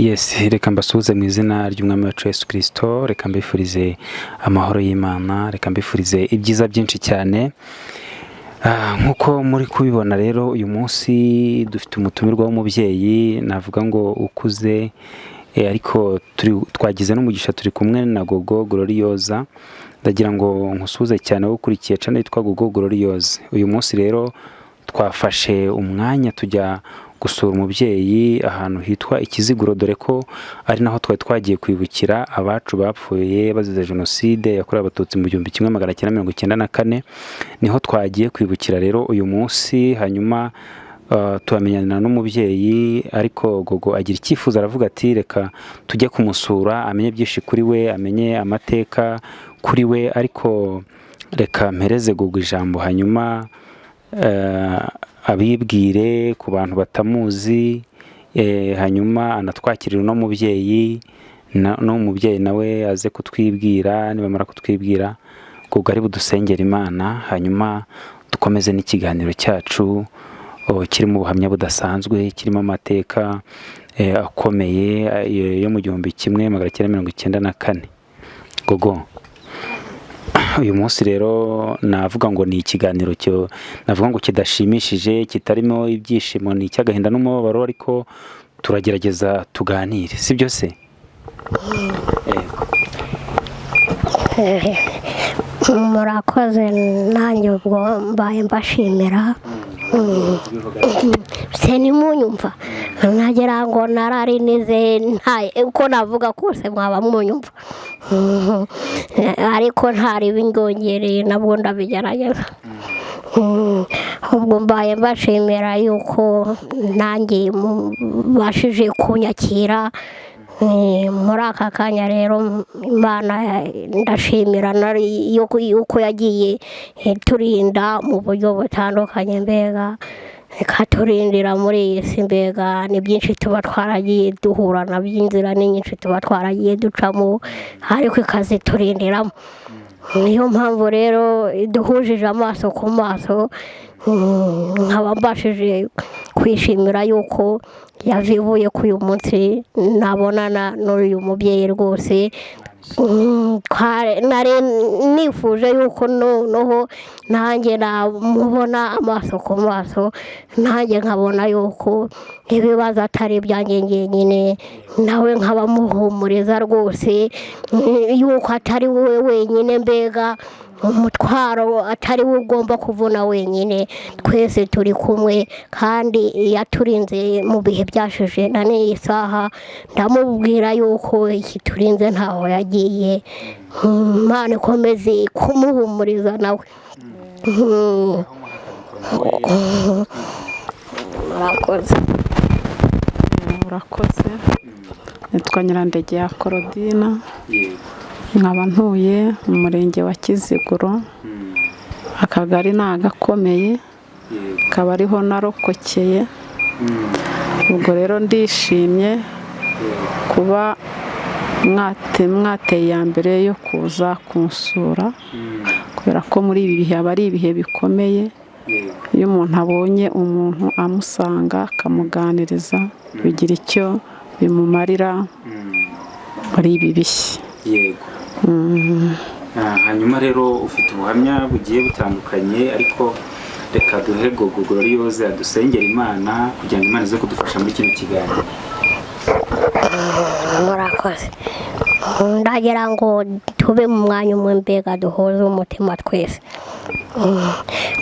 Yes, reka mbasuhuze mu izina ry'umwami wacu Yesu Kristo, reka mbifurize amahoro y'Imana, reka mbifurize ibyiza byinshi cyane. Nkuko muri kubibona rero uyu munsi dufite umutumirwa w'umubyeyi, navuga ngo ukuze, ariko twagize n'umugisha turi kumwe na Gogo Gloriosa. Ndagira ngo nkusuhuze cyane wo ukurikiye channel yitwa Gogo Gloriosa. Uyu munsi rero twafashe umwanya tujya gusura umubyeyi ahantu hitwa Ikiziguro, dore ko ari naho twagiye kwibukira abacu bapfuye bazize jenoside yakorewe abatutsi mu 1994. Niho twagiye kwibukira rero uyu munsi, hanyuma turamenyana n'umubyeyi, ariko Gogo agira icyifuzo, aravuga ati reka tujye kumusura amenye byinshi kuri we, amenye amateka kuri we, ariko reka mpereze Gogo ijambo hanyuma abibwire ku bantu batamuzi, hanyuma anatwakirira uno mubyeyi, n'umubyeyi nawe aze kutwibwira. Nibamara kutwibwira Gogo ari budusengera Imana, hanyuma dukomeze n'ikiganiro cyacu kirimo ubuhamya budasanzwe, kirimo amateka akomeye yo mu 1994. Gogo, uyu munsi rero navuga ngo ni ikiganiro navuga ngo kidashimishije, kitarimo ibyishimo, ni icy'agahinda n'umubabaro, ariko turagerageza tuganire, si byo se? Murakoze, nanjye ubwo mbaye mbashimira. Se nimunyumva, nagira ngo narari nize uko navuga kose mwaba munyumva, ariko ntari bingongereye, nabwo ndabigerageza. Ubwo mbaye mbashimira yuko nanjye mubashije kunyakira muri aka kanya. Rero Imana ndashimira yuko yagiye turinda mu buryo butandukanye, mbega ikaturindira muri iyi si. Mbega ni byinshi tuba twaragiye duhura na by'inzira, ni nyinshi tuba twaragiye ducamo, ariko ikaziturindiramo. Niyo mpamvu rero duhujije amaso ku maso, nkaba mbashije kwishimira yuko yavivuye ku uyu munsi nabonana n'uyu mubyeyi. Rwose nari nifuje yuko noneho nanjye namubona amaso ku maso, nanjye nkabona yuko ibibazo atari ibyanjye njyenyine, nawe nkaba muhumuriza rwose yuko atari wowe wenyine, mbega umutwaro atari we ugomba kuvuna wenyine, twese turi kumwe. Kandi yaturinze mu bihe byashize, na n'iyi saha ndamubwira yuko ikiturinze ntaho yagiye. Imana ikomeze kumuhumuriza nawe. Murakoze. Nitwa Nyirandege Claudine, nkaba ntuye mu murenge wa Kiziguro, akagari ni Agakomeye, kaba ariho narokokeye. Ubwo rero ndishimye kuba mwateye ya mbere yo kuza kunsura, kubera ko muri ibi bihe aba ari ibihe bikomeye. Iyo umuntu abonye umuntu amusanga akamuganiriza, bigira icyo bimumarira muri ibi bihe. Yego. Hanyuma rero ufite ubuhamya bugiye butandukanye, ariko reka duhe Gogo Gloriosa adusengera Imana kugira ngo Imana ize kudufasha muri kino kiganiro. Murakoze. Ndagira ngo tube mu mwanya umwe, mbega duhuze umutima twese.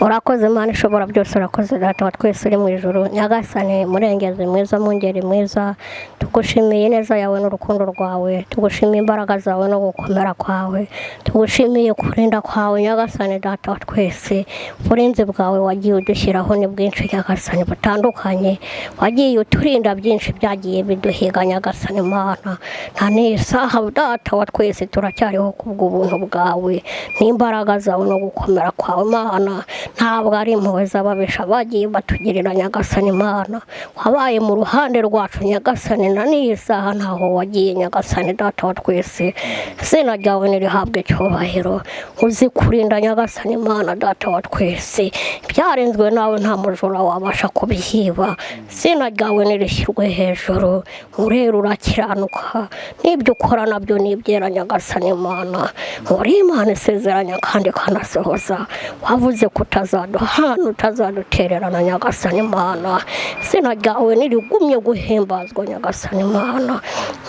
Urakoze Imana ishobora byose, urakoze Data wa twese uri mu ijuru, Nyagasani murengezi mwiza, mungeri mwiza. Tugushimiye neza yawe n'urukundo rwawe, tugushimiye imbaraga zawe no gukomera kwawe, tugushimiye kurinda kwawe Nyagasani Data wa twese. Uburinzi bwawe wagiye udushyiraho ni bwinshi Nyagasani butandukanye, wagiye uturinda byinshi byagiye biduhiga Nyagasani Imana. Nta n'isaha Data wa twese turacyariho kubw'ubuntu bwawe n'imbaraga zawe no gukomera kwawe bawe Mana ntabwo ari impuhwe z'ababisha bagiye batugirira Nyagasani Mana wabaye mu ruhande rwacu Nyagasani na n'iyi saha ntaho wagiye Nyagasani data wa twese izina ryawe nirihabwe icyubahiro uzi kurinda Nyagasani Mana data wa twese byarenzwe nawe nta mujura wabasha kubihiba izina ryawe nirishyirwe hejuru urera urakiranuka n'ibyo ukora nabyo nibyera Nyagasani Mana uri Imana isezeranya kandi kanasohoza wavuze ko utazaduhana utazadutererana Nyagasani Mana izina ryawe nirigumye guhimbazwa Nyagasani Mana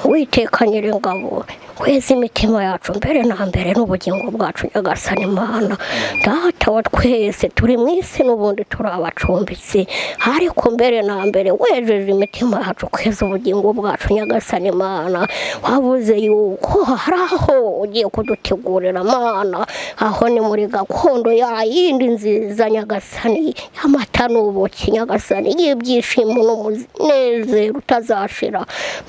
Uwiteka Nyiringabo kweza imitima yacu mbere na mbere n'ubugingo bwacu Nyagasani Mana data wa twese turi mu isi n'ubundi turi abacumbitsi ariko mbere na mbere wejeje imitima yacu kweza ubugingo bwacu Nyagasani Mana wavuze yuko hari aho ugiye kudutegurira Mana aho ni muri gakondo ya yindi nziza Nyagasani y'amata n'ubuki Nyagasani y'ibyishimo n'umunezero utazashira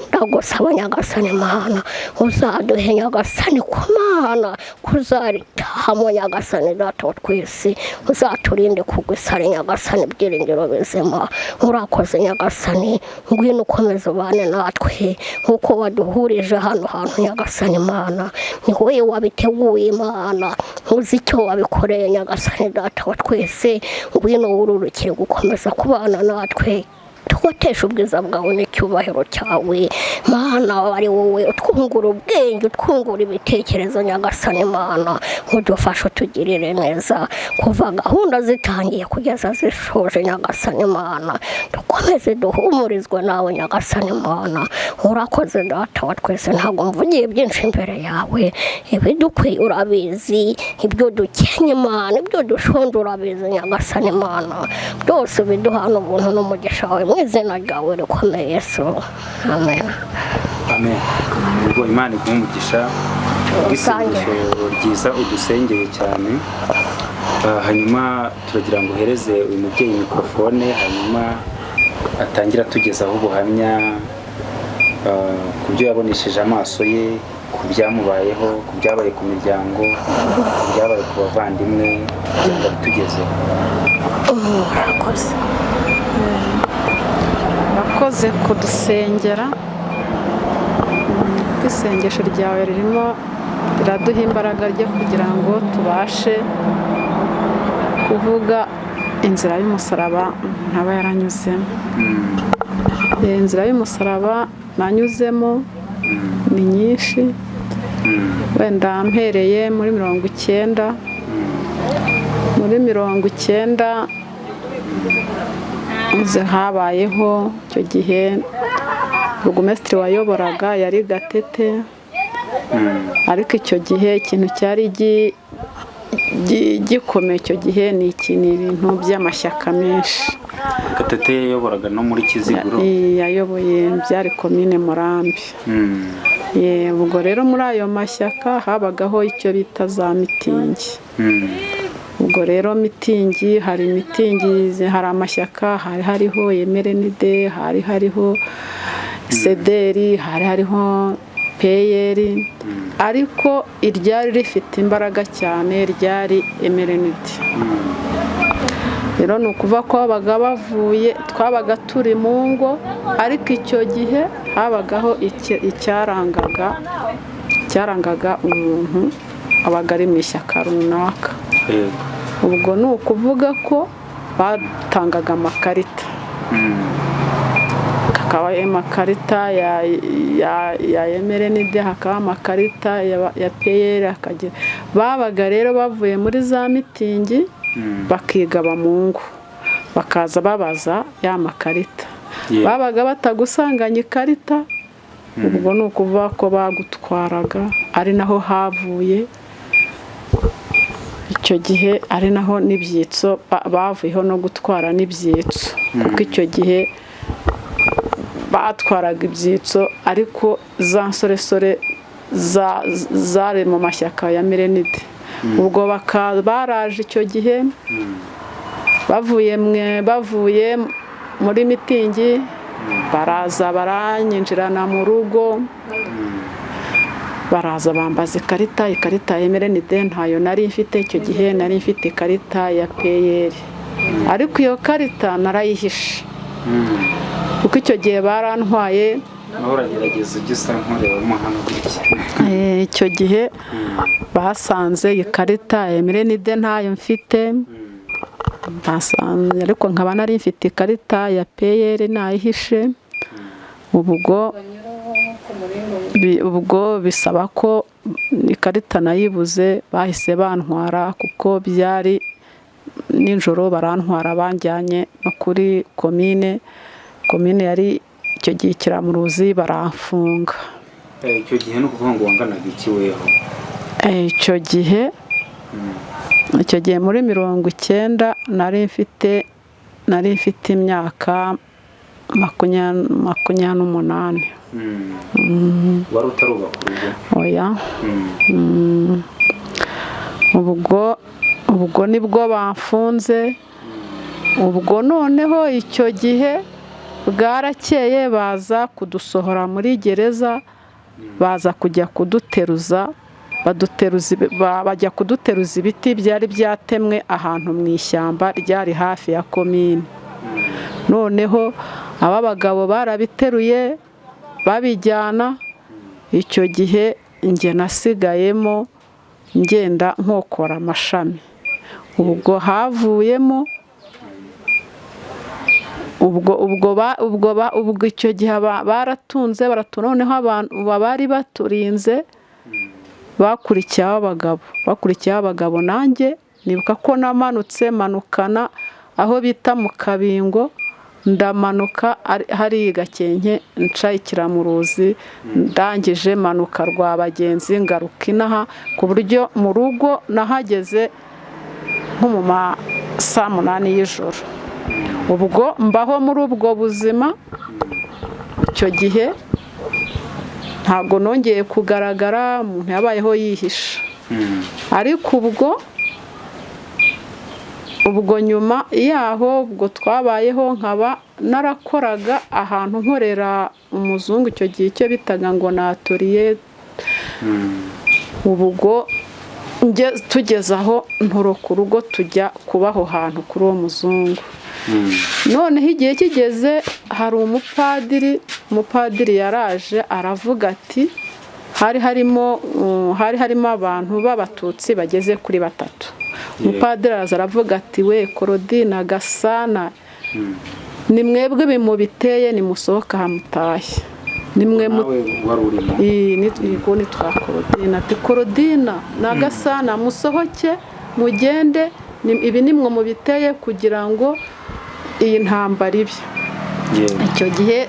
ndagusaba Nyagasani Mana uzaduhe Nyagasani ku Mana kuzaritahamo Nyagasani data wa twese uzaturinde kugusara Nyagasani byiringiro bizima urakoze Nyagasani ngwino ukomeze ubane natwe nkuko waduhurije hano hantu Nyagasani Mana ni wowe wabiteguye Mana uzi icyo wabikoreye Nyagasani data wa twese ngwino wururukire gukomeza kubana natwe tukotesha ubwiza bwawe n'icyubahiro cyawe Mana ari wowe utwungura ubwenge utwungura ibitekerezo Nyagasani Mana udufasha tugirire neza kuva gahunda zitangiye kugeza zishoje Nyagasani Mana dukomeze duhumurizwe nawe Nyagasani Mana urakoze data wa twese ntabwo mvugiye byinshi imbere yawe ibidukwiye urabizi ibyo dukenye Mana ibyo dushonje urabizi Nyagasani Mana byose biduhana ubuntu n'umugisha wawe mu izina ryawe rikomeye Yesu amen amen ubwo Imana igumugisha isengesho ryiza udusengeye cyane hanyuma turagira ngo uhereze uyu mubyeyi mikrofone hanyuma atangira tugezaho ubuhamya ku byo yabonesheje amaso ye ku byamubayeho ku byabaye ku miryango ku byabaye ku bavandimwe kugira ngo bitugezeho urakoze kudusengera isengesho ryawe ririmo riraduha imbaraga ryo kugira ngo tubashe kuvuga inzira y'umusaraba ntaba yaranyuzemo inzira y'umusaraba nanyuzemo ni nyinshi wenda mpereye muri 90 muri 90 habayeho icyo gihe burugumesitiri wayoboraga yari Gatete ariko icyo gihe ikintu cyari gikomeye icyo gihe ni ibintu by'amashyaka menshi Gatete yayoboraga no muri Kiziguro yayoboye byari komine Murambi ubwo rero muri ayo mashyaka habagaho icyo bita za mitingi ubwo rero mitingi hari hari amashyaka hari hariho Emerenide hari hariho Sederi hari hariho Peyeri ariko iryari rifite imbaraga cyane ryari Emerenide rero ni ukuva ko twabaga turi mu ngo ariko icyo gihe habagaho icyarangaga umuntu abaga ari mu ishyaka runaka ubwo ni ukuvuga ko batangaga amakarita hakaba amakarita ya Emerenide hakaba amakarita ya Peyeri babaga rero bavuye muri za mitingi bakigaba mu ngo bakaza babaza ya makarita babaga batagusanganya ikarita ubwo ni ukuvuga ko bagutwaraga ari naho havuye icyo gihe ari naho n'ibyitso bavuyeho no gutwara n'ibyitso kuko icyo gihe batwaraga ibyitso ariko za nsoresore zari mu mashyaka ya Emerenide ubwo baraje icyo gihe bavuye muri mitingi baraza baranyinjirana mu rugo baraza bambaza ikarita ya emerenide ntayo nari mfite icyo gihe, nari mfite ikarita ya peyeri, ariko iyo karita narayihishe kuko icyo gihe barantwaye. uragerageza ujye usa nk'urebamo hano gutya. Icyo gihe basanze ikarita ya emerenide ntayo mfite, basanze ariko nkaba nari mfite ikarita ya peyeri nayihishe. ubwo bisaba ko ikarita nayibuze, bahise bantwara kuko byari nijoro, barantwara banjyanye no kuri komine yari icyo gihe Kiramuruzi, baramfunga. Icyo gihe ni ukuvuga ngo wanganaga iki weho? Icyo gihe muri 90 nari mfite imyaka 28. Wari utaruba ku rugo? Oya. ubwo nibwo bamfunze. Ubwo noneho icyo gihe bwarakeye baza kudusohora muri gereza, baza kujya kuduteruza, bajya kuduteruza ibiti byari byatemwe ahantu mu ishyamba ryari hafi ya komine. Noneho aba bagabo barabiteruye babijyana. Icyo gihe njye nasigayemo ngenda nkokora amashami. Ubwo havuyemo ubwo icyo gihe baratunze noneho abantu bari baturinze bakurikiyeho abagabo. Nanjye nibuka ko manukana aho bita mu Kabingo, ndamanuka hari Gakenke nca Kiramuruzi, ndangije manuka Rwabagenzi ngaruka inaha, ku buryo mu rugo nahageze nko mu saa 8 y'ijoro. Ubwo mbaho muri ubwo buzima. Icyo gihe ntabwo nongeye kugaragara, umuntu yabayeho yihisha. Ariko ubwo nyuma yaho, ubwo twabayeho, nkaba narakoraga ahantu nkorera umuzungu icyo gihe, icyo bitaga ngo ni atelier. Ubwo tugeze aho ntoroka urugo tujya kubaho hantu kuri uwo muzungu. Noneho igihe kigeze, hari umupadiri yaraje aravuga ati, hari harimo abantu b'abatutsi bageze kuri 3. Umupadiri araza aravuga ati, we Korodina, Gasana, ni mwebwe bimubiteye, nimusohoka hamutahe. Nimwe ni twa Korodina, ati Korodina na Gasana musohoke mugende, ibi nimwe mubiteye kugira ngo iyi ntambara ibe. Icyo gihe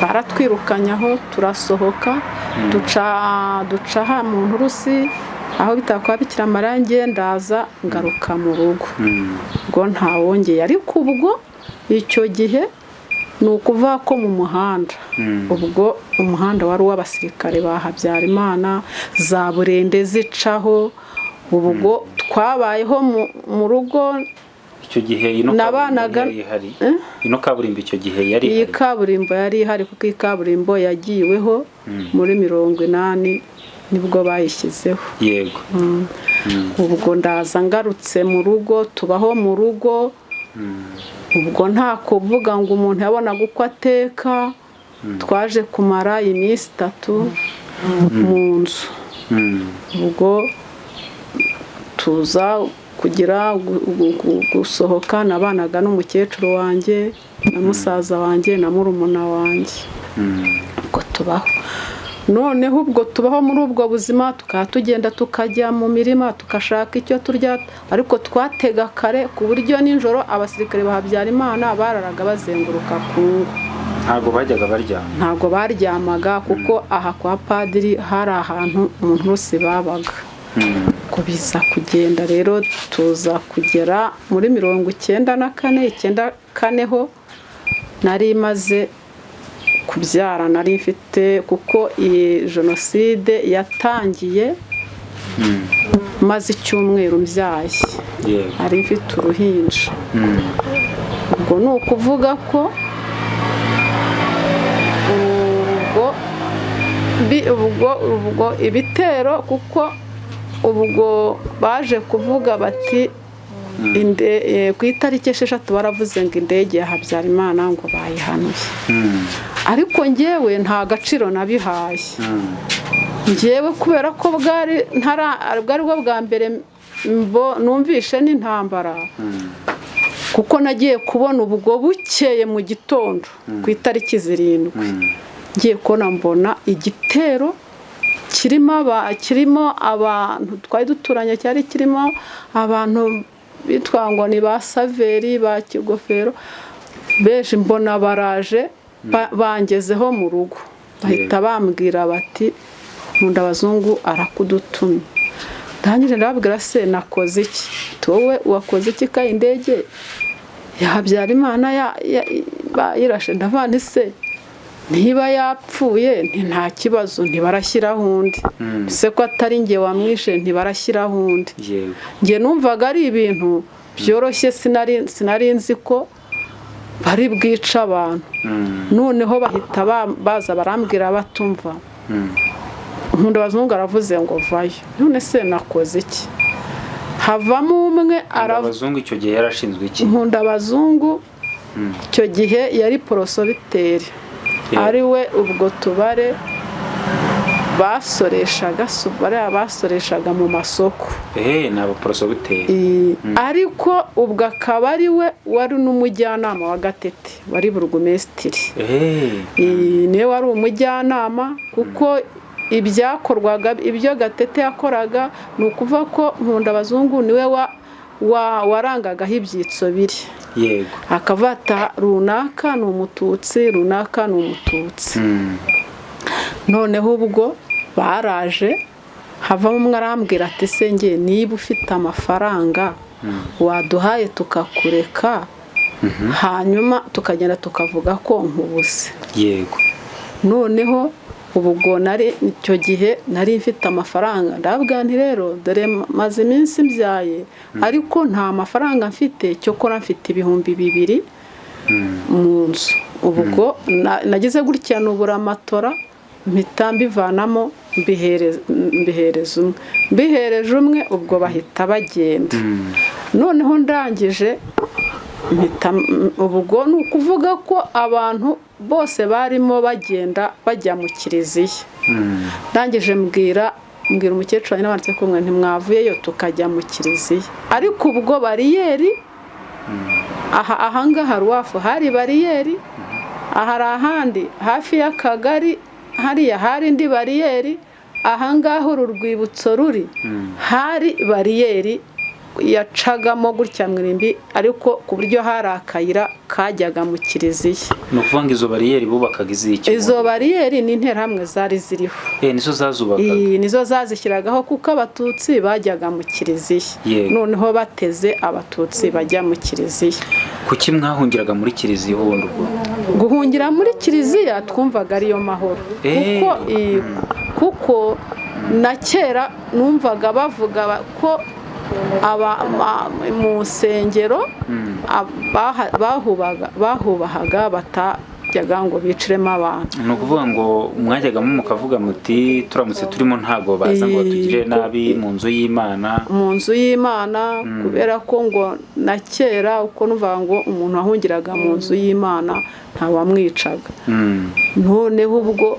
baratwirukanyaho, turasohoka duca mu nturusi aho bitakwa Bikira Amarange, ndaza ngaruka mu rugo. Ubwo ntawongeye. Ariko ubwo icyo gihe ni ukuvuga ko mu muhanda, ubwo umuhanda wari uw'abasirikare ba Habyarimana, za Burende zicaho. Ubwo twabayeho mu rugo. Icyo gihe ino kaburimbo icyo gihe yari ihari? Iyi kaburimbo yari ihari kuko iyi kaburimbo yagiweho muri 80 nibwo bayishyizeho. Yego. Ubwo ndaza ngarutse mu rugo, tubaho mu rugo. Ubwo nta kuvuga ngo umuntu yabonaga uko ateka. Twaje kumara iminsi 3 mu nzu. Ubwo tuza kugira gusohoka, nabanaga n'umukecuru wanjye na musaza wanjye na murumuna wanjye. Ubwo tubaho. Noneho ubwo tubaho muri ubwo buzima, tugenda tukajya mu mirima tukashaka icyo turya, ariko twatega kare ku buryo nijoro abasirikare ba Habyarimana bararaga bazenguruka ku ngo. Ntabwo bajyaga baryama? Ntabwo baryamaga kuko aha kwa padiri hari ahantu umuntu wese babaga. Kubiza kugenda rero tuza kugera muri 94 ho nari maze kubyara, nari mfite, kuko iyi jenoside yatangiye maze icyumweru mbyaye. Nari mfite uruhinja. Ubwo ni ukuvuga ko ubwo ibitero kuko ubwo baje kuvuga bati ku itariki 6 baravuze ngo indege ya Habyarimana ngo bayihanuye. Ariko njyewe nta gaciro nabihaye. Njyewe kubera ko bwari bwo bwa mbere numvishe n'intambara, kuko nagiye kubona ubwo bukeye mu gitondo ku itariki 7 ngiye kubona mbona igitero kirimo abantu twari duturanye, cyari kirimo abantu bitwa ngo ni ba Saveri ba Kigofero, beje mbona baraje bangezeho mu rugo, bahita bambwira bati Nkundabazungu arakudutumye. Ndangije ndababwira se nakoze iki? Wowe wakoze iki ka indege ya Habyarimana bayirashe? Ndavana se niba yapfuye nta kibazo, ntibarashyiraho undi. Se ko atari nge wamwishe ntibarashyiraho undi. Nge numvaga ari ibintu byoroshye, sinari nzi ko bari bwica abantu. Noneho bahita baza barambwira batumva. Nkundabazungu aravuze ngo vayo. None se nakoze iki? Havamo umwe Nkundabazungu icyo gihe yarashinzwe iki? Nkundabazungu icyo gihe yari porosobiteri. Ari we ubwo tubare basoreshaga mu masoko. Ni abaporosobiteri. Ariko ubwo akaba ari we wari n'umujyanama wa Gatete, wari burugumesitiri. Niwe wari umujyanama, kuko ibyakorwaga, ibyo Gatete yakoraga ni ukuvuga ko Nkundabazungu niwe warangagaho ibyitso biri. Yego. Akavata runaka ni umututsi, runaka ni umututsi. Noneho ubwo baraje, havamo umwe arambwira ati se nge niba ufite amafaranga waduhaye tukakureka, hanyuma tukagenda tukavuga ko nkubuze. Yego. Noneho ubwo icyo gihe nari mfite amafaranga, ndababwira nti rero dore maze iminsi mbyaye, ariko nta mafaranga mfite, cyo kora mfite 2,000 mu nzu. Ubwo nagize gutya nubura amatora, mpita mbivanamo mbihereje umwe, ubwo bahita bagenda. Noneho ndangije ubwo ni ukuvuga ko abantu bose barimo bagenda bajya mu kiliziya. Ndangije mbwira umukecuru n'abandi ko mwe ntimwavuyeyo tukajya mu kiliziya. Ariko ubwo bariyeri ahangaha Ruwafu hari bariyeri, ahari ahandi hafi y'akagari hariya hari indi bariyeri, ahangaha uru rwibutso ruri hari bariyeri yacagamo gutya mwirimbi, ariko ku buryo hari akayira kajyaga mu kiliziya. No kuvanga izo bariyeri bubakaga iziki? Izo bariyeri ni interahamwe zari ziriho. Nizo zazubakaga? Nizo zazishyiragaho kuko abatutsi bajyaga mu kiliziya. Noneho bateze abatutsi bajya mu kiliziya. Kuki mwahungiraga muri kiliziya ubundi ubwo? Guhungira muri kiliziya twumvaga ariyo mahoro. Kuko na kera numvaga bavuga ko mu nsengero bahubahaga batajyaga ngo biciremo abantu. Ni ukuvuga ngo mwajyagamo mukavuga muti turamutse turimo ntago baza ngo batugire nabi mu nzu y'Imana. Mu nzu y'Imana, kubera ko ngo na kera uko numvaga ngo umuntu wahungiraga mu nzu y'Imana ntawamwicaga. Noneho ubwo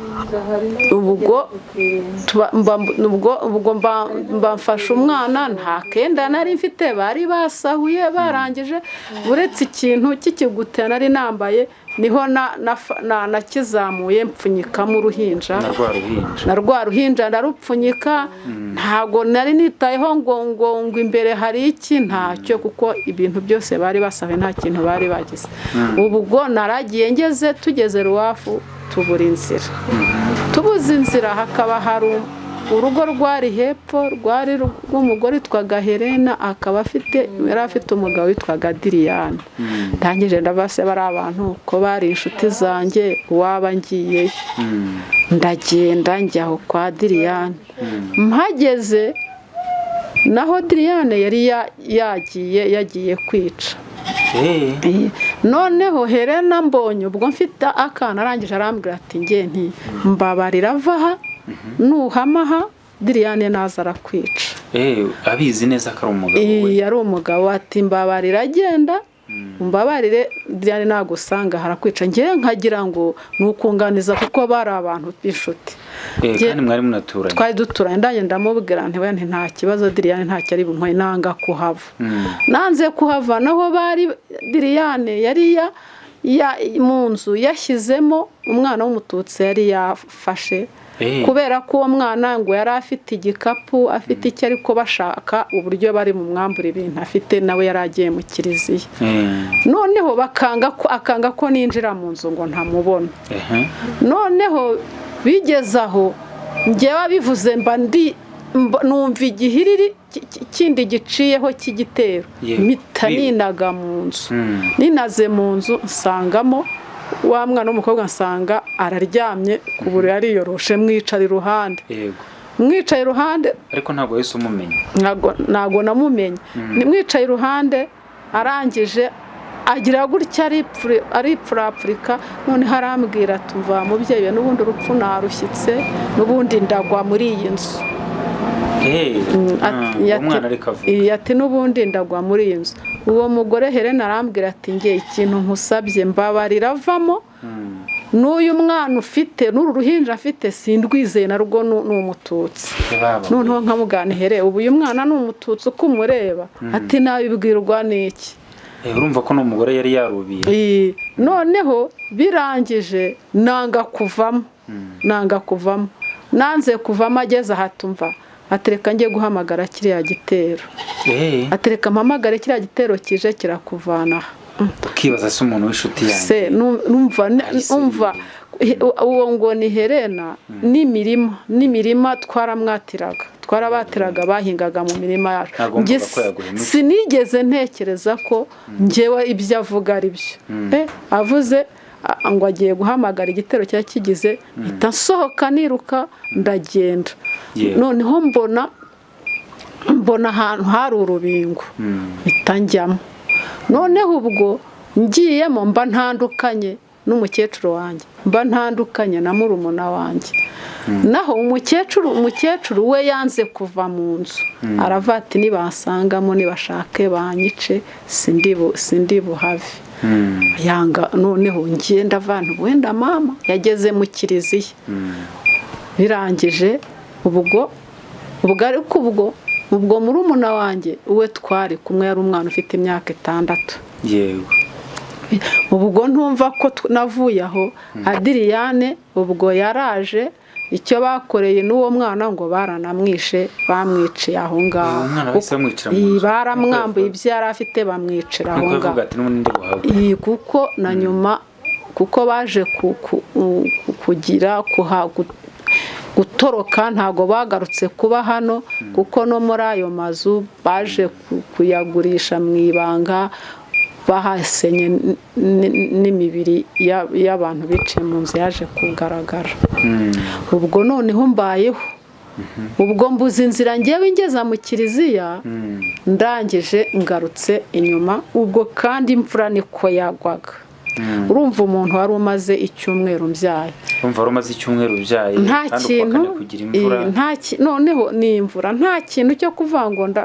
mbafashe umwana, nta kenda nari mfite, bari basahuye barangije, uretse ikintu cy'ikigute nari nambaye niho nakizamuye mpfunyikamo uruhinja. Na rwa ruhinja ndarupfunyika, ntago nari nitayeho ngo imbere hari iki, ntacyo, kuko ibintu byose bari basahuye, nta kintu bari bagize. Ubwo naragiye ngeze, tugeze Ruwafu tubura inzira. Tubuze inzira, hakaba hari urugo rwari hepfo, rwari rw'umugore witwaga Helena, yari afite umugabo witwaga Diriyane. Ndangije ndabase bari abantu ko bari inshuti zanjye, waba ngiyeyo. Ndagenda njyaho kwa Diriyane. Mpageze naho Diriyane yari yagiye kwica. Noneho Helena mbonye ubwo mfite akana, arangije arambwira ati nge mbabarira vaha nuhamaha Diriyane naza arakwica. Abizi neza ko ari umugabo we. Yari umugabo ati mbabarira agenda mbabarire Diriyane nagusanga harakwica. Ngiye nkagira ngo nukunganiza kuko bari abantu b'inshuti. Kandi mwari munaturanye. Twari duturanye ndanye ndamubwira nti we nta kibazo Diriyane ntacyo ari bunkwe nanga kuhava. Nanze kuhava naho bari Diriyane yari mu nzu yashyizemo umwana w'umututsi yari yafashe. Kubera ko uwo mwana ngo yari afite igikapu afite icyo ariko bashaka uburyo bari mu mwambura ibintu afite nawe yari agiye mu kiliziya. Noneho akanga ko ninjira mu nzu ngo ntamubona. Noneho bigezaho njyewe bivuze mba numva igihiriri kindi giciyeho cy'igitero mpita ninaga mu nzu. Ninaze mu nzu nsangamo wa mwana w'umukobwa nsanga araryamye ku buriri ariyoroshe mwicara iruhande. Mwicaye iruhande ariko ntabwo yahise umumenya. Ntabwo namumenye. Nimwicaye iruhande arangije agira gutya aripfurapfurika noneho arambwira tumva mubyeyi n'ubundi urupfu narushyitse n'ubundi ndagwa muri iyi nzu. Ati n'ubundi ndagwa muri iyi nzu. Uwo mugore Helena arambwira ati ngiye ikintu nkusabye mbabarira avamo n'uyu mwana ufite n'uru ruhinja afite sindwizeye narwo n'umututsi. Noneho nkamuganihere ubu uyu mwana n'umututsi uko umureba ati nabibwirwa n'iki. Urumva ko n'umugore yari yarubiye. Noneho birangije nanga kuvamo. Nanze kuvamo ageze ahatumva atereka ngiye guhamagara kiriya gitero. Atereka mpamagare kiriya gitero kije kirakuvana. Ukibaza se umuntu w'inshuti yanjye. Se numva uwo ngo ni Helena n'imirima twarabatiraga bahingaga mu mirima yacu. Sinigeze ntekereza ko njyewe ibyo avuga ari byo. Avuze ngo agiye guhamagara igitero cya kigize mpita nsohoka niruka ndagenda. Noneho mbona ahantu hari urubingo mpita njyamo. Noneho ubwo ngiyemo mba ntandukanye n'umukecuru wanjye, mba ntandukanye na murumuna wanjye. Naho umukecuru we yanze kuva mu nzu. Aravuga ati nibasangamo nibashake banyice sindi buhave. Yanga noneho ngenda vantu wenda mama yageze mu kiliziya. Birangije ubwo murumuna wanjye uwe twari kumwe yari umwana ufite imyaka 6. Ubwo ntumva ko navuye aho Diriyane ubwo yaraje icyo bakoreye n'uwo mwana ngo baranamwishe bamwiciye aho ngaho. Baramwambuye ibyo yari afite bamwicira aho ngaho. Kuko na nyuma kuko baje kugira gutoroka ntago bagarutse kuba hano kuko no muri ayo mazu baje kuyagurisha mu ibanga bahasenye n'imibiri y'abantu biciye mu nzu yaje kugaragara. Ubwo noneho mbayeho ubwo mbuze inzira ngewe ngeza mu kiliziya ndangije ngarutse inyuma ubwo kandi imfura niko yagwaga. Urumva umuntu wari umaze icyumweru mbyaye. Urumva wari umaze icyumweru mbyaye kandi kugira imvura. Noneho ni imvura nta kintu cyo kuvangonda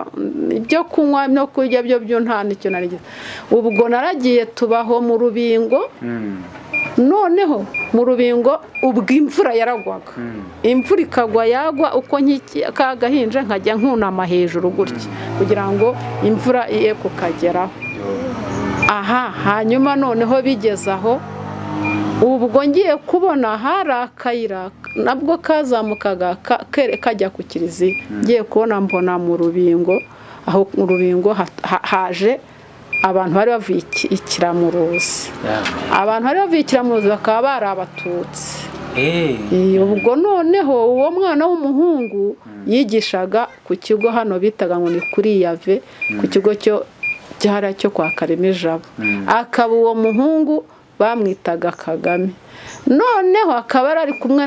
ibyo kunywa no kurya byo nta nicyo narigize. Ubwo naragiye tubaho mu rubingo. Noneho mu rubingo ubwo imvura yaragwaga. Imvura ikagwa yagwa uko kagahinja nkajya nkunama hejuru gutya kugira ngo imvura iye kukageraho. Hanyuma noneho bigezaho ubwo ngiye kubona hari akayira nabwo kazamukaga kajya ku kiliziya. Ngiye kubona mbona mu rubingo aho mu rubingo haje abantu bari bavuye ikiramuruzi. Abantu bari bavuye ikiramuruzi bakaba bari abatutsi. Ubwo noneho uwo mwana w'umuhungu yigishaga ku kigo hano bitaga ngo ni kuri Yave ku kigo cyo kwa Karemejabo. Akaba uwo muhungu bamwitaga Kagame. Noneho akaba ari kumwe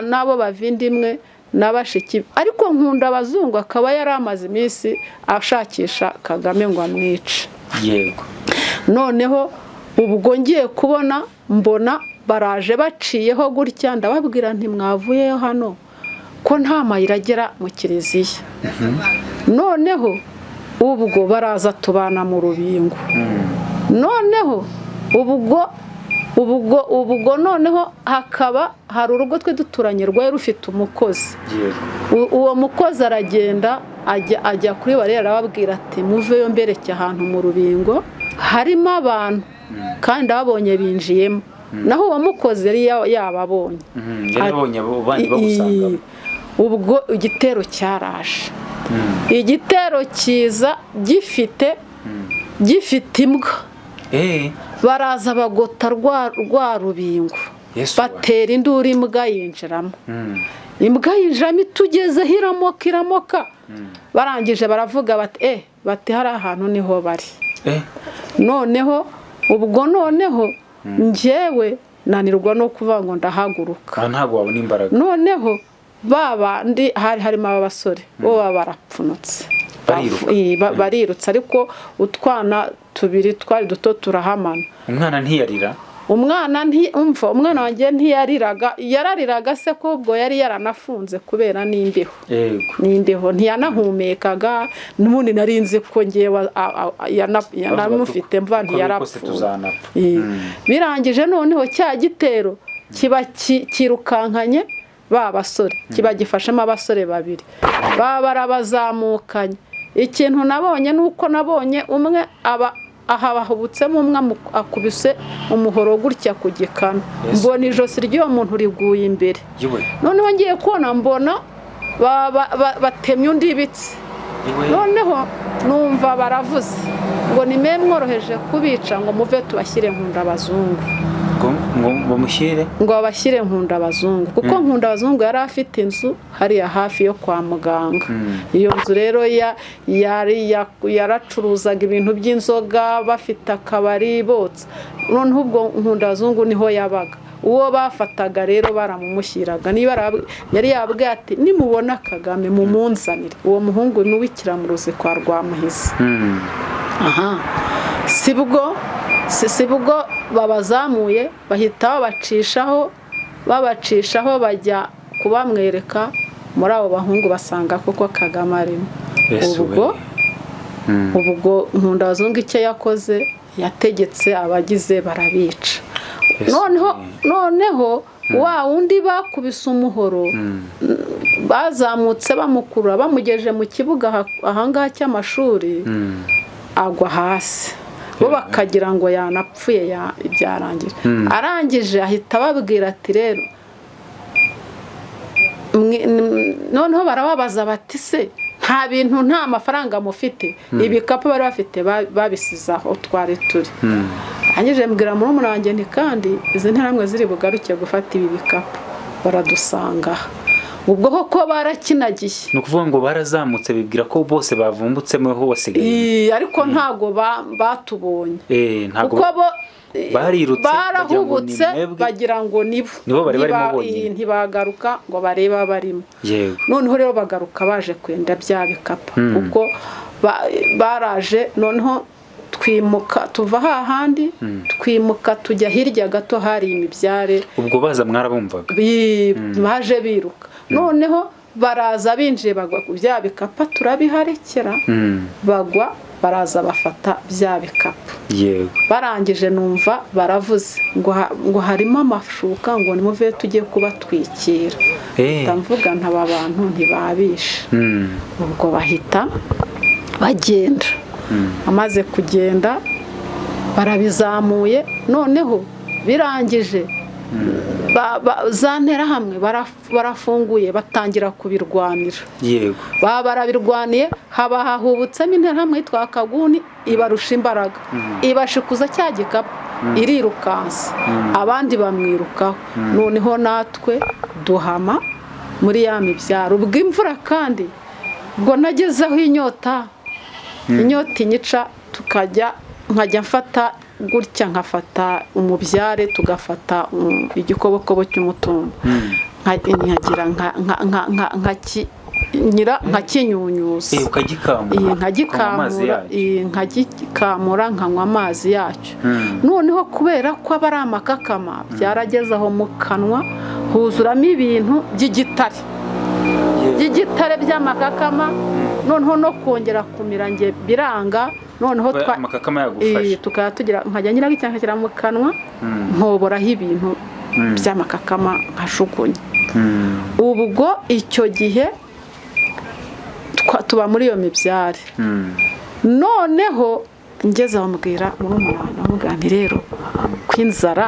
nabo bavindimwe n'abashiki ariko nkunda abazungu akaba yari amaze iminsi ashakisha Kagame ngo amwice. Noneho ubwo ngiye kubona mbona baraje baciyeho gutya ndababwira nti mwavuyeyo hano ko nta mayira agera mu kiliziya. Noneho ubwo baraza tubana mu rubingo. Noneho ubwo noneho hakaba hari urugo twe duturanye rwari rufite umukozi. Uwo mukozi aragenda ajya kuri barera arababwira ati muveyo mbereke ahantu mu rubingo harimo abantu kandi ababonye binjiyemo. Naho uwo mukozi yari yababonye. Yarabonye abandi bagusanga. Ubwo igitero cyaraje. Igitero kiza gifite imbwa. Baraza bagota rwa rubingo. Batera induru imbwa yinjiramo. Imbwa yinjiramo itugezeho iramoka. Barangije baravuga bati hari ahantu niho bari. Noneho njyewe nanirwa no kuvuga ngo ndahaguruka. Ntabwo wabona imbaraga. Noneho babandi harimo abasore bo barapfunutse. Barirutse ariko utwana tubiri twari duto turahamana. Umwana ntiyarira? Umwana wanjye ntiyariraga. Yarariraga se ko ubwo yari yaranafunze kubera n'imbeho ntiyanahumekaga. N'ubundi narinzi ko ngewe yanamufite mva ntiyarapfuye. Birangije noneho cya gitero kiba kirukankanye ba basore, kiba gifashemo abasore babiri. Barabazamukanye. Ikintu nabonye nuko nabonye umwe ahabahubutsemo umwe akubise umuhoro gutya ku gikanu. Mbona ijosi ry'uwo muntu riguye imbere. Noneho ngiye kubona mbona batemye undi ibitsi. Noneho numva baravuze ngo nimwe mworoheje kubica ngo muve tubashyire Nkundabazungu. Ngo babashyire Nkundabazungu kuko Nkundabazungu yari afite inzu hariya hafi yo kwa muganga. Iyo nzu rero yaracuruzaga ibintu by'inzoga, bafite akabari botsa. Noneho ubwo Nkundabazungu niho yabaga. Uwo bafataga rero baramumushyiraga. Niba yari yabwiye ati nimubona Kagame mumunzanire. Uwo muhungu n'uw'ikiramuruzi kwa Rwamuhizi. Sibwo babazamuye bahita babacishaho bajya kubamwereka. Muri abo bahungu basanga koko Kagame arimo. Ubwo Nkundabazungu icyo yakoze yategetse abagize barabica. Noneho wa wundi bakubise umuhoro bazamutse bamukurura bamugeje mu kibuga ahangaha cy'amashuri agwa hasi. Bo bakagira ngo yanapfuye byarangira. Arangije ahita babwira ati rero noneho barababaza bati se nta mafaranga mufite? Ibikapu bari bafite babisizaho twari turi. Arangije mbwira murumuna wanjye nti kandi izi ntaramwe ziri bugaruke gufata ibi bikapu baradusanga. Ubwo koko barakinagiye. Ni ukuvuga ngo barazamutse bibwira ko bose bavumbutsemo hose. Ariko ntago batubonye. Ntago barirutse barahubutse bagira ngo nibo bari barimo bonyine. Ntibagaruka ngo bareba barimo. Noneho rero bagaruka baje kwenda bya bikapa kuko baraje. Noneho twimuka tuva hahandi twimuka tujya hirya gato hari imibyare. Ubwo baza mwarabumvaga? Baje biruka. Noneho baraza binjiye bagwa ku bya bikapa turabiharekera. Bagwa baraza bafata bya bikapu. Barangije numva baravuze ngo harimo amashuka ngo nimuve tujye kubatwikira. Ndamvuga ntaba bantu ntibabishe. Ubwo bahita bagenda. Amaze kugenda barabizamuye. Noneho birangije zantera hamwe barafunguye batangira kubirwanira. Barabirwaniye haba hahubutsemo intera hamwe yitwa Kaguni ibarusha imbaraga. Ibashikuza cya gikapu irirukansa. Abandi bamwirukaho. Noneho natwe duhama muri ya mibyaro. Ubwo imvura kandi ubwo nagezeho inyota inyica nkajya mfata gutya nkafata umubyare tugafata igikobokobo cy'umutumba nkagira nkakinyunyuza nkagikamura nkanywa amazi yacyo. Noneho kubera ko aba ari amakakama byarageze aho mu kanwa huzuramo ibintu by'igitare. by'igitare by'amakakama noneho no kongera kumira nge biranga noneho amakakama yagufashe tukaba tugira nkajya nyiraho icyankashyira mu kanwa nkoboraho ibintu by'amakakama nkashugunya ubwo icyo gihe tuba muri iyo mibyare noneho ngeze bamubwira nti rero kw'inzara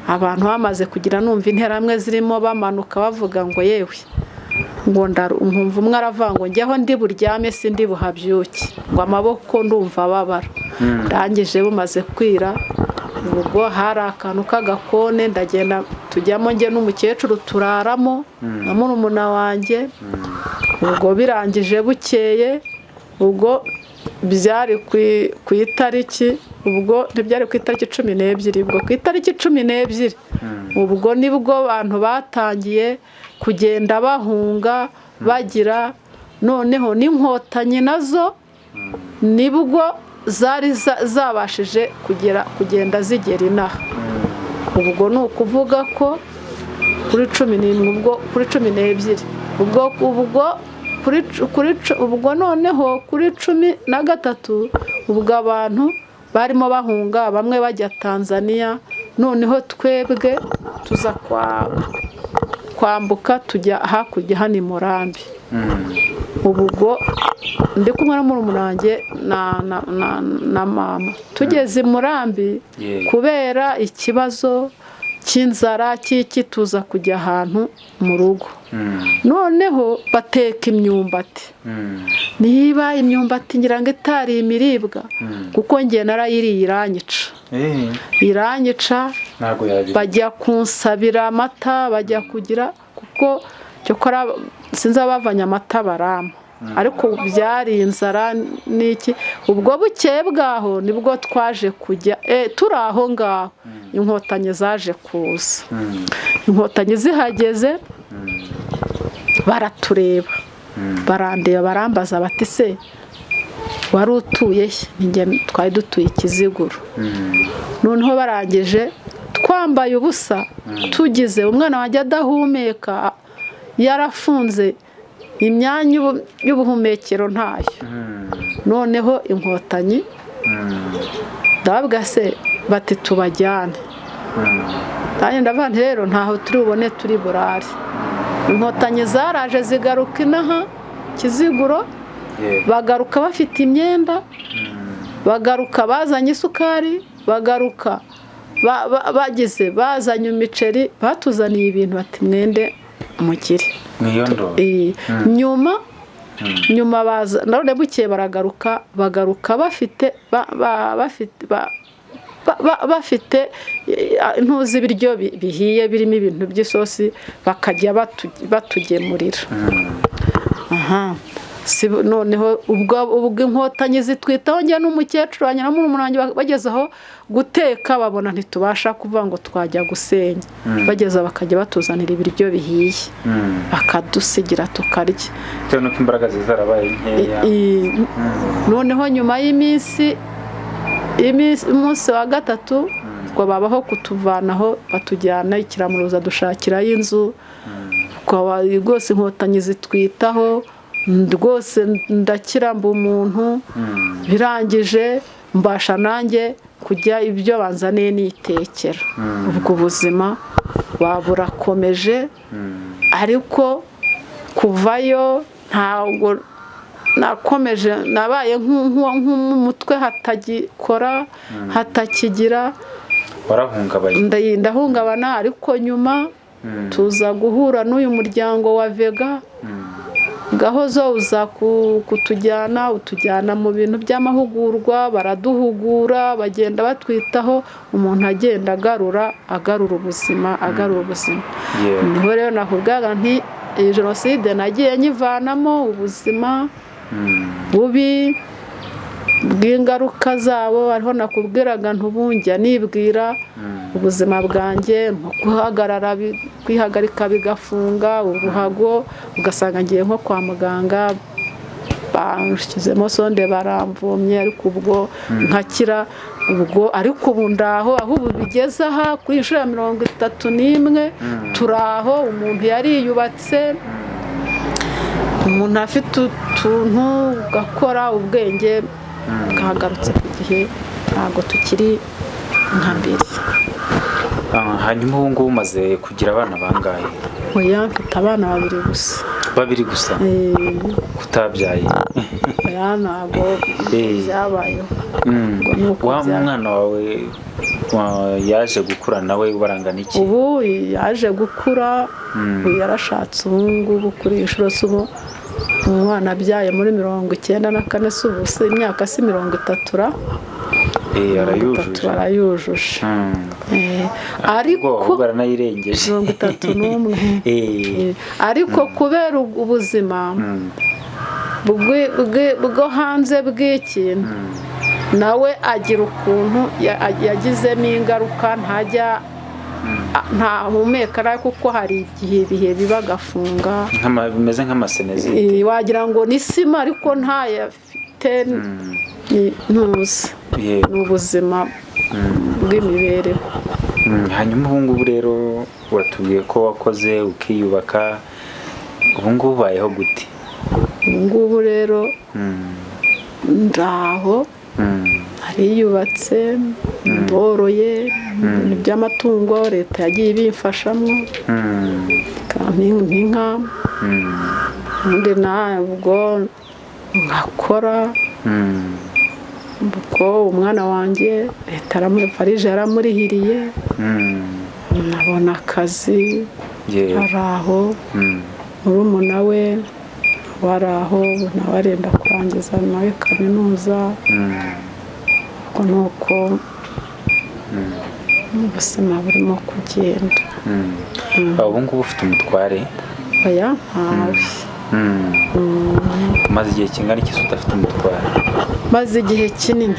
abantu bamaze kugira numva interamwe zirimo bamanuka bavuga ngo yewe ngo nkumva umwe aravuga ngo njyeho ndi buryame sindi buhabyuke ngo amaboko ndumva ababara ndangije bumaze kwira ubwo hari akantu k'agakone ndagenda tujyamo njye n'umukecuru turaramo na murumuna wanjye ubwo birangije bukeye ubwo byari ku itariki ubwo ntibyari ku itariki 12 ubwo ku itariki 12 ubwo nibwo abantu batangiye kugenda bahunga bagira noneho n'inkotanyi nazo nibwo zari zabashije kugenda zigera inaha ubwo ni ukuvuga ko kuri 11 ubwo kuri 12 ubwo noneho kuri 13 ubwo abantu barimo bahunga bamwe bajya Tanzania noneho twebwe tuza kwambuka tujya hakurya hani Murambi ubwo ndi kumwe na murumuna wanjye na mama tugeze Murambi kubera ikibazo cy'inzara tuza kujya ahantu mu rugo noneho bateka imyumbati niba imyumbati ngira ngo itari imiribwa kuko ngiye narayiriye iranyica bajya kunsabira amata bajya kugira kuko cyokora sinzi abavanye amata barama ariko byari inzara niki ubwo bukeye bwaho nibwo twaje kujya turi aho ngaho inkotanyi zaje kuza inkotanyi zihageze baratureba barandeba barambaza bati se wari utuye njye twari dutuye Ikiziguro noneho barangije twambaye ubusa tugize umwana wajya adahumeka yarafunze imyanya y'ubuhumekero ntayo noneho inkotanyi ndababwa se bati tubajyane ndavuga nti rero ntaho turi bubone turi burare inkotanyi zaraje zigaruka inaha Kiziguro bagaruka bafite imyenda bagaruka bazanye isukari bagaruka bazanye imiceri batuzaniye ibintu bati mwende mugire nyuma baza none bukeye bagaruka bafite intuzi ibiryo bihiye birimo ibintu by'isosi bakajya batugemurira noneho ubwo inkotanyi zitwitaho njye n'umukecuru wanjye na murumuna wanjye bagezeho guteka babona ntitubasha kuvuga ngo twajya gusenya bageza bakajya batuzanira ibiryo bihiye bakadusigira tukarya bitewe n'uko imbaraga zarabaye nkeya noneho nyuma umunsi wa gatatu ngo babaho kutuvanaho batujyana Ikiramuruza dushakirayo inzu rwose inkotanyi zitwitaho rwose ndakira mba umuntu birangije mbasha nanjye kujya ibyo banzaniye nitekera ubwo ubuzima burakomeje ariko kuvayo ntabwo nakomeje nabaye nk'umutwe hatagikora hatakigira ndahungabana ariko nyuma tuza guhura n'uyu muryango wa Vega gahozo uza utujyana mu bintu by'amahugurwa baraduhugura bagenda batwitaho umuntu agenda agarura ubuzima niho rero nakubwaga nti jenoside nagiye nyivanamo ubuzima bubi bw'ingaruka zabo ariho nakubwiraga ntubunjya nibwira ubuzima bwanjye nko kwihagarika bigafunga uruhago ugasanga ngiye nko kwa muganga bashyizemo sonde baramvomye ariko ubwo nkakira ubwo ariko ubu ndaho aho ubu bigeze aha kuri inshuro ya 31 turaho umuntu yariyubatse umuntu afite utuntu ugakora ubwenge bwagarutse ku gihe ntabwo tukiri nka mbere. Hanyuma ubu ngubu umaze kugira abana bangahe? Oya mfite abana 2 gusa. 2 gusa? Kutabyaye? Oya ntabwo byabayeho. Wa mwana wawe yaje gukura nawe ubarangana iki? Ubu yaje gukura yarashatse ubu ngubu kuri inshuro subo umwana abyaye muri 94 subu imyaka si 30 arayujuje. Ariko baranayirengeje 31. Ariko kubera ubuzima bwo hanze bw'ikintu nawe agira ukuntu yagizemo ingaruka ntajya ntahumeka kuko hari igihe ibihe biba agafunga bimeze nk'amasenezi wagira ngo ni sima ariko ntayafite ntuzi ni ubuzima bw'imibereho. Hanyuma ubu ngubu rero watubwiye ko wakoze ukiyubaka, ubu ngubu ubayeho gute? Ubu ngubu rero ndaho ariyubatse boroye iby'amatungo leta yagiye ibimfashamo nk'inka ubundi ntabwo nkakora ubwo umwana wanjye leta farije yaramurihiriye nabona akazi araho murumuna we waraho nawe arenda kurangiza nawe kaminuza nuko ubuzima burimo kugenda. Ubu ngubu ufite umutware? Oya ntawe. Umaze igihe kingana iki udafite umutware? Maze igihe kinini.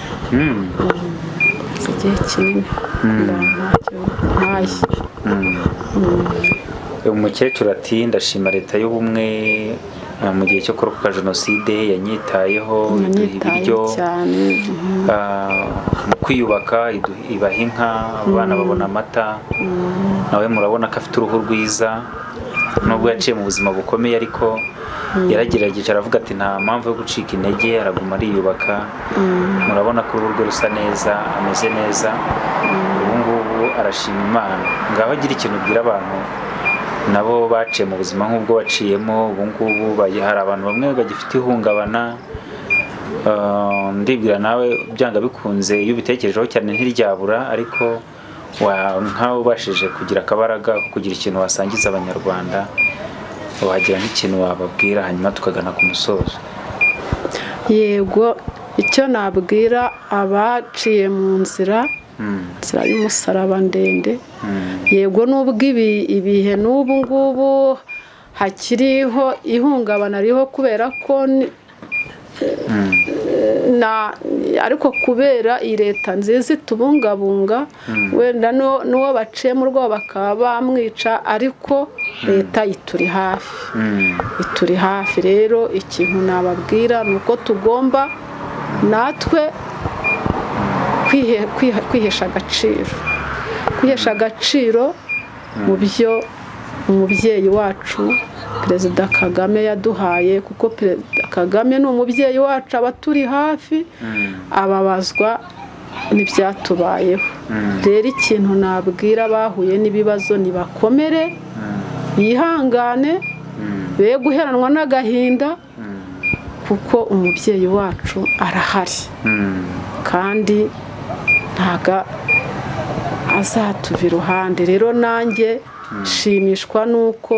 Umukecuru ati ndashima leta y'ubumwe mu gihe cyo kurokoka jenoside yanyitayeho ibiryo mu kwiyubaka ibaha inka abana babona amata nawe murabona ko afite uruhu rwiza nubwo yaciye mu buzima bukomeye ariko yaragerageje aravuga ati nta mpamvu yo gucika intege araguma ariyubaka murabona ko uruhu rwe rusa neza ameze neza ubu ngubu arashima Imana. Ngaho agira ikintu ubwira abantu nabo baciye mu buzima nk'ubwo waciyemo ubu ngubu hari abantu bamwe bagifite ihungabana ndibwira nawe byanga bikunze iyo ubitekerejeho cyane ntiryabura ariko nkawe ubashije kugira akabaraga ko kugira ikintu wasangiza abanyarwanda wagira nk'ikintu wababwira hanyuma tukagana ku musozo. Yego icyo nabwira abaciye mu nzira y'umusaraba ndende yego nubwo ibihe n'ubu ngubu hakiriho ihungabana riho kubera ko ariko kubera iyi leta nziza itubungabunga wenda n'uwo baciye mu rwabo bakaba bamwica ariko leta ituri hafi rero ikintu nababwira ni uko tugomba natwe kwihesha agaciro mu byo umubyeyi wacu Perezida Kagame yaduhaye kuko Perezida Kagame ni umubyeyi wacu aba turi hafi ababazwa n'ibyatubayeho. Rero ikintu nabwira bahuye n'ibibazo nibakomere bihangane be guheranwa n'agahinda kuko umubyeyi wacu arahari kandi ntaga azatuva iruhande. Rero nanjye shimishwa nuko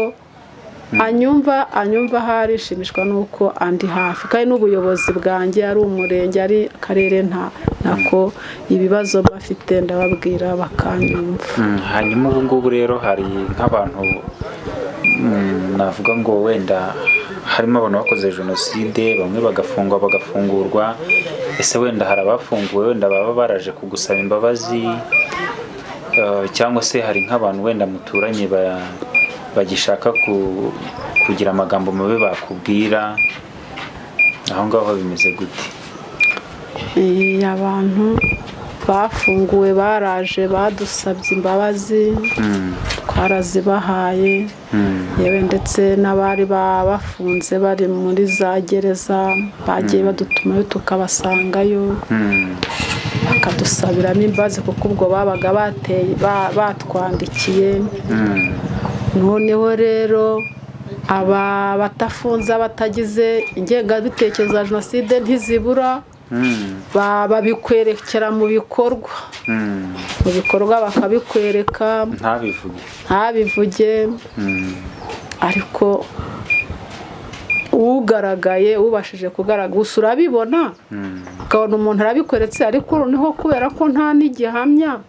anyumva ahari, shimishwa nuko andi hafi kandi n'ubuyobozi bwanjye ari umurenge ari akarere ntako ibibazo bafite ndababwira bakanyumva. Hanyuma ubu ngubu rero hari nk'abantu navuga ngo wenda harimo abantu bakoze jenoside bamwe bagafungwa bagafungurwa, ese wenda hari abafunguwe wenda baba baraje kugusaba imbabazi cyangwa se hari nk'abantu wenda muturanye bagishaka kugira amagambo mabi bakubwira, aho ngaho bimeze gute? Abantu bafunguwe baraje badusabye imbabazi, twarazibahaye, yewe ndetse n'abari bafunze bari muri za gereza bagiye badutumayo tukabasangayo, bakadusabiramo imbabazi kuko ubwo babaga batwandikiye. Noneho rero aba batafunze batagize ingengabitekerezo ya jenoside ntizibura, babikwerekera mu bikorwa, bakabikwereka ntabivuge, ariko ugaragaye ubashije kugaragara gusa urabibona, ukabona umuntu arabikweretse, ariko noneho kubera ko nta n'igihamya,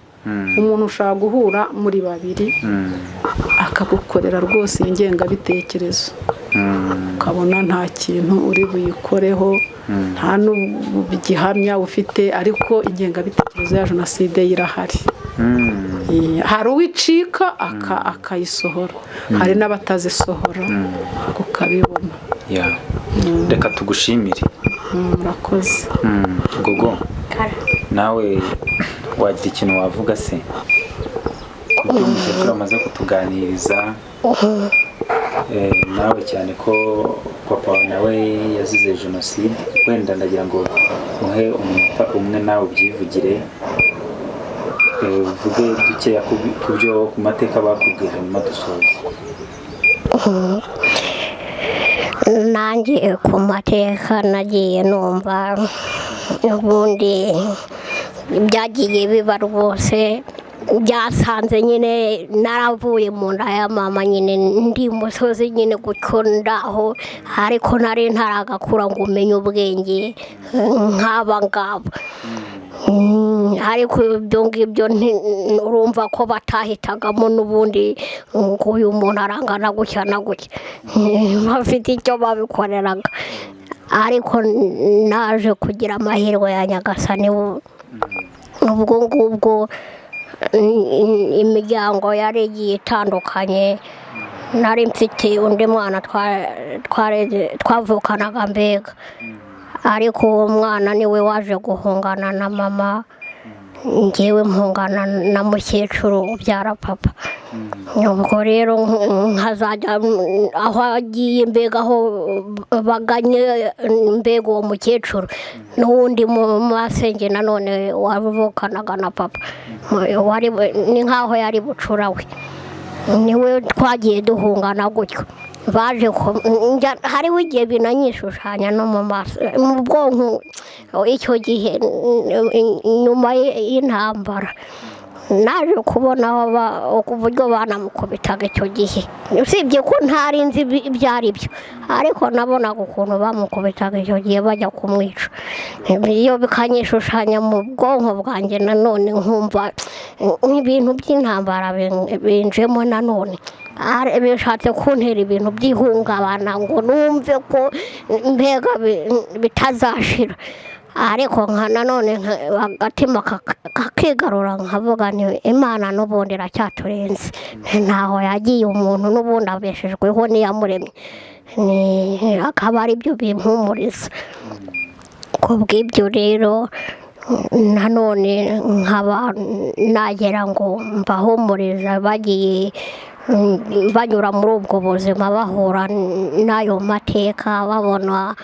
umuntu ushaka guhura muri babiri akagukorera rwose ingengabitekerezo, ukabona nta kintu uri buyikoreho, nta n'ugihamya ufite, ariko ingengabitekerezo ya jenoside irahari. Hari uwicika akayisohora, hari n'abatazisohora ukabibona. Reka tugushimire. Murakoze. Gogo, nawe wagira ikintu wavuga se kuko umukecuru amaze kutuganiriza, nawe cyane ko papa nawe yazize jenoside, wenda ndagira ngo muhe umunota umwe nawe ubyivugire, uvuge dukeya ku mateka bakubwiye, hanyuma dusoze. Nanjye ku mateka nagiye numva, ubundi byagiye biba rwose, byasanze nyine naravuye mu nda ya mama, nyine ndi musozi nyine gutyo ndaho, ariko nari ntaragakura ngo umenye ubwenge nk'aba ngaba. Ariko ibyo ngibyo urumva ko batahitagamo n'ubundi ngo uyu muntu arangana gutya na gutya, bafite icyo babikoreraga. Ariko naje kugira amahirwe ya Nyagasani, ubwo ngubwo imiryango yari igiye itandukanye, nari mfite undi mwana twavukanaga mbega, ariko uwo mwana niwe waje guhungana na mama, ngewe mpungana na mukecuru ubyara papa. Ubwo rero nkazajya aho agiye mbega, aho baganye mbega uwo mukecuru n'uwundi mu masenge nanone wavukanaga na papa, ni nk'aho yari bucura we, niwe twagiye duhungana gutyo. Baje hariho igihe binanyishushanya no mu maso, mu bwonko. Icyo gihe nyuma y'intambara naje kubona uburyo banamukubitaga icyo gihe, usibye ko ntari nzi ibyo ari byo, ariko nabonaga ukuntu bamukubitaga icyo gihe bajya kumwica. Iyo bikanyishushanya mu bwonko bwanjye, nanone nkumva nk'ibintu by'intambara binjemo, nanone bishatse kuntera ibintu by'ihungabana ngo numve ko mbega bitazashira. Ariko nanone agatima kakigarura, nkavuga nti Imana n'ubundi iracyaturenze, ntaho yagiye umuntu n'ubundi abeshejweho n'iyamuremye, akaba ari byo bimpumuriza. Ku bw'ibyo rero nanone nkaba nagira ngo mbahumuriza, bagiye banyura muri ubwo buzima, bahura n'ayo mateka, babona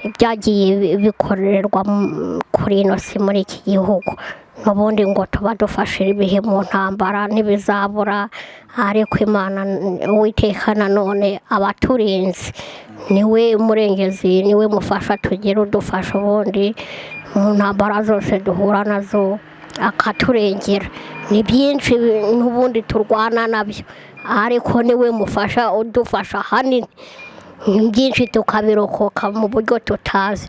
ibyagiye bikorerwa kuri ino si muri iki gihugu. N'ubundi ngo tuba dufashe ibihe mu ntambara ntibizabura, ariko Imana Uwiteka nanone abaturinze, niwe murengezi, niwe mufasha, tugira udufasha ubundi mu ntambara zose duhura nazo, akaturengera. Ni byinshi n'ubundi turwana nabyo, ariko niwe mufasha udufasha hanini, byinshi tukabirokoka mu buryo tutazi.